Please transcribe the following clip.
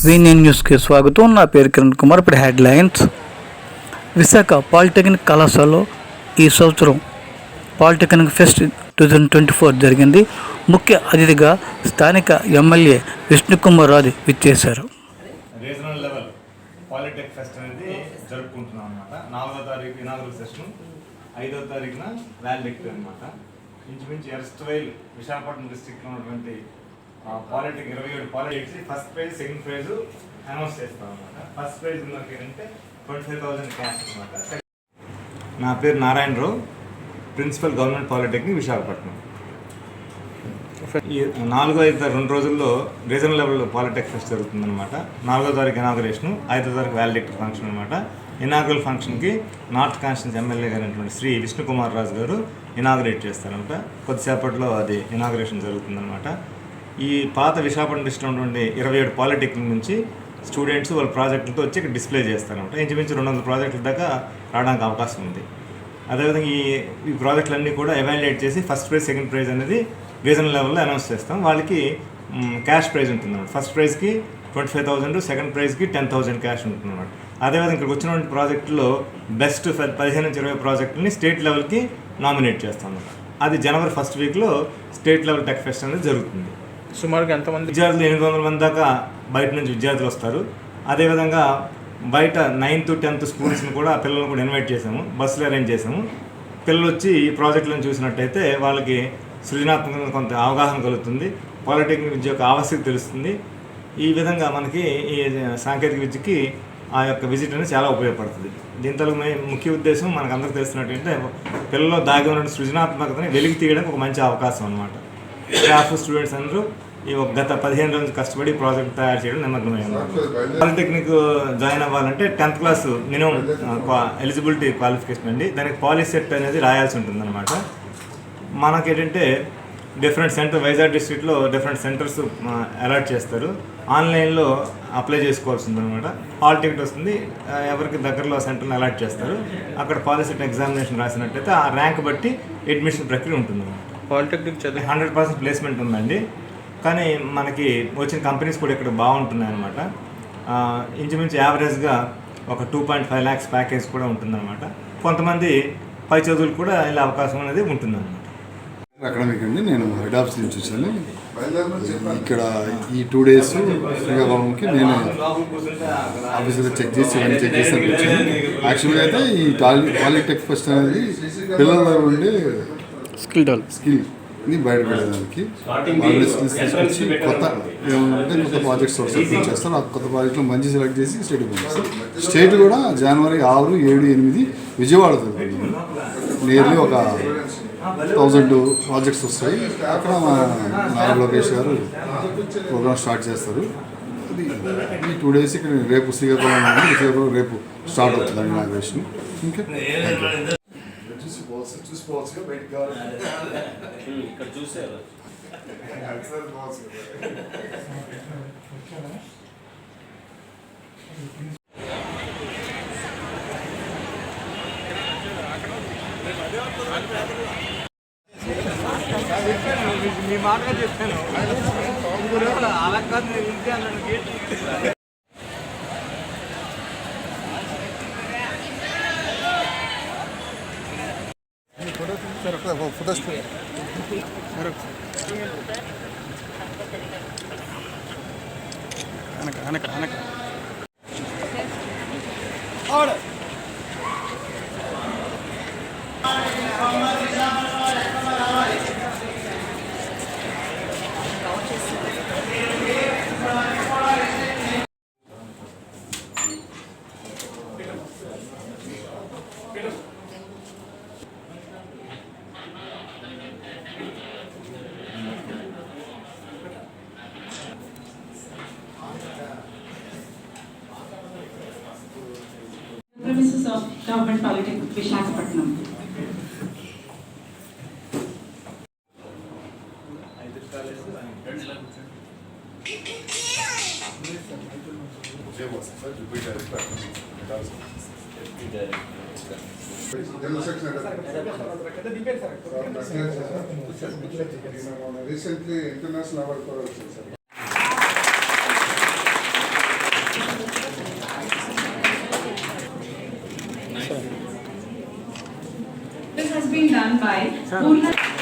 వీఎన్ఎన్ న్యూస్కి స్వాగతం. నా పేరు కిరణ్ కుమార్. ఇప్పుడు హెడ్లైన్స్. విశాఖ పాలిటెక్నిక్ కళాశాలలో ఈ సంవత్సరం పాలిటెక్నిక్ ఫెస్ట్ 2024 జరిగింది. ముఖ్య అతిథిగా స్థానిక ఎమ్మెల్యే విష్ణుకుమార్ రాజు విచ్చేశారు. రీజనల్ లెవెల్ పాలిటెక్ ఫెస్ట్ అనేది జరుపుకుంటున్నాం అనమాట. 4వ తారీఖు ఇనాగరల్ సెషన్, 5వ తారీఖున వాల్డెక్ట్ అనమాట. ఇంచుమించు ఎర్స్ట్వైల్ విశాఖపట్నం డిస్ట్రిక్ట్లో ఉన్నటువంటి polytech 27 polytechs first prize, second prize announce చేస్తాం అనమాట. ఫస్ట్ ప్రైజ్ ఉన్నకి ఏంటంటే 25,000 క్యాష్ అనమాట. నా పేరు Narayanarao, principal government polytechnic Visakhapatnam. ఈ 4, 5 2 రోజుల్లో రీజనల్ లెవెల్ పాలిటెక్ ఫెస్ట్ జరుగుతుందన్నమాట. 4వ తారీఖు ఇనాగరేషను, 5వ తారీఖు వాల్డెక్టర్ ఫంక్షన్ అనమాట. ఇనాగరల్ ఫంక్షన్కి నార్త్ కాన్స్టిట్యూన్సీ ఎమ్మెల్యే గారు శ్రీ విష్ణుకుమార్ రాజు గారు ఇనాగరేట్ చేస్తారనమాట. కొద్దిసేపట్లో అది ఇనాగరేషన్ జరుగుతుందన్నమాట. ఈ పాత విశాఖపట్నం డిస్ట్రిక్ట్లో ఉన్నటువంటి 27 పాలిటెక్నిక్ నుంచి స్టూడెంట్స్ వాళ్ళ ప్రాజెక్టులతో వచ్చి ఇక్కడ డిస్ప్లే చేస్తారనమాట. ఇంచుమించు 200 ప్రాజెక్టుల దాకా రావడానికి అవకాశం ఉంది. అదేవిధంగా ఈ ప్రాజెక్టులన్నీ కూడా ఎవాల్యుయేట్ చేసి ఫస్ట్ ప్రైజ్, సెకండ్ ప్రైజ్ అనేది రీజనల్ లెవెల్లో అనౌన్స్ చేస్తాం. వాళ్ళకి క్యాష్ ప్రైజ్ ఉంటుందన్నమాట. ఫస్ట్ ప్రైజ్కి 25,000, సెకండ్ ప్రైజ్కి 10,000 క్యాష్ ఉంటుందన్నమాట. అదేవిధంగా ఇక్కడికి వచ్చినటువంటి ప్రాజెక్టులో బెస్ట్ 15 నుంచి 20 ప్రాజెక్టులని స్టేట్ లెవెల్కి నామినేట్ చేస్తాం అన్నమాట. అది జనవరి 1st వీక్లో స్టేట్ లెవెల్ టెక్ ఫెస్ట్ అనేది జరుగుతుంది. సుమారుగా ఎంతమంది విద్యార్థులు 800 మంది దాకా బయట నుంచి విద్యార్థులు వస్తారు. అదేవిధంగా బయట 9th, 10th స్కూల్స్ని కూడా పిల్లలను కూడా ఇన్వైట్ చేసాము, బస్సులు అరేంజ్ చేసాము. పిల్లలు వచ్చి ఈ ప్రాజెక్టులను చూసినట్టయితే వాళ్ళకి సృజనాత్మకంగా కొంత అవగాహన కలుగుతుంది, పాలిటెక్నిక్ విద్య యొక్క ఆవశ్యకత తెలుస్తుంది. ఈ విధంగా మనకి ఈ సాంకేతిక విద్యకి ఆ యొక్క విజిట్ అనేది చాలా ఉపయోగపడుతుంది. దీంతో ముఖ్య ఉద్దేశం మనకు అందరికీ తెలిసినట్టయితే పిల్లల్లో దాగి ఉన్న సృజనాత్మకతని వెలికి తీయడానికి ఒక మంచి అవకాశం అనమాట. స్టాఫ్, స్టూడెంట్స్ అందరూ ఈ గత 15 రోజులు కష్టపడి ప్రాజెక్ట్ తయారు చేయడం నిమగ్నమైంది. పాలిటెక్నిక్ జాయిన్ అవ్వాలంటే 10th class minimum eligibility qualification అండి. దానికి పాలిసెట్ అనేది రాయాల్సి ఉంటుందన్నమాట. మనకేంటంటే డిఫరెంట్ సెంటర్, వైజాగ్ డిస్ట్రిక్ట్లో డిఫరెంట్ సెంటర్స్ అలాట్ చేస్తారు. ఆన్లైన్లో అప్లై చేసుకోవాల్సి ఉందన్నమాట. హాల్ టికెట్ వస్తుంది, ఎవరికి దగ్గరలో సెంటర్ని అలాట్ చేస్తారు. అక్కడ పాలిసెట్ ఎగ్జామినేషన్ రాసినట్టయితే ఆ ర్యాంక్ బట్టి అడ్మిషన్ ప్రక్రియ ఉంటుందన్నమాట. పాలిటెక్నిక్ చదివి 100% ప్లేస్మెంట్ ఉందండి. కానీ మనకి వచ్చిన కంపెనీస్ కూడా ఇక్కడ బాగుంటున్నాయి అన్నమాట. ఇంచుమించు యావరేజ్గా ఒక 2.5 lakhs ప్యాకేజ్ కూడా ఉంటుందన్నమాట. కొంతమంది పై చదువులు కూడా వెళ్ళే అవకాశం అనేది ఉంటుందన్నమాట. అకాడమిక్ అండి, నేను హెడ్ ఆఫీస్ నుంచి వచ్చాను. ఇక్కడ ఈ 2 days శ్రీకాకుళంకి నేను ఆఫీసులో చెక్ చేసి వచ్చాను. యాక్చువల్గా అయితే ఈ పాలిటెక్ ఫెస్ట్ అనేది పిల్లల ఉండే స్కిల్ని బయటపడేదానికి వాళ్ళ స్కిల్స్ తీసుకొచ్చి కొత్త ఏమంటే కొత్త ప్రాజెక్ట్స్ చేస్తారు. ఆ కొత్త ప్రాజెక్టులు మంచి సెలెక్ట్ చేసి స్టేట్కి పంపిస్తారు. స్టేట్ కూడా జనవరి 6, 7, 8 విజయవాడ జరుగుతుంది. నియర్లీ ఒక 1000 ప్రాజెక్ట్స్ వస్తాయి. అక్కడ నారా లోకేష్ గారు ప్రోగ్రామ్ స్టార్ట్ చేస్తారు. ఈ 2 days ఇక్కడ రేపు శ్రీకాకుళం రేపు స్టార్ట్ అవుతుంది ఇనాగ్రేషన్. ఇంకా చూసుకోవచ్చు బయటకు ఇక్కడ చూసారు. మీ మాటగా చెప్పాను అలా కాదు, నేను ఇంతే అన్నాను. Gate photos Premises of Government Polytechnic Visakhapatnam. Repeat recently international award కూడా వచ్చింది sir. This has been done by Purna.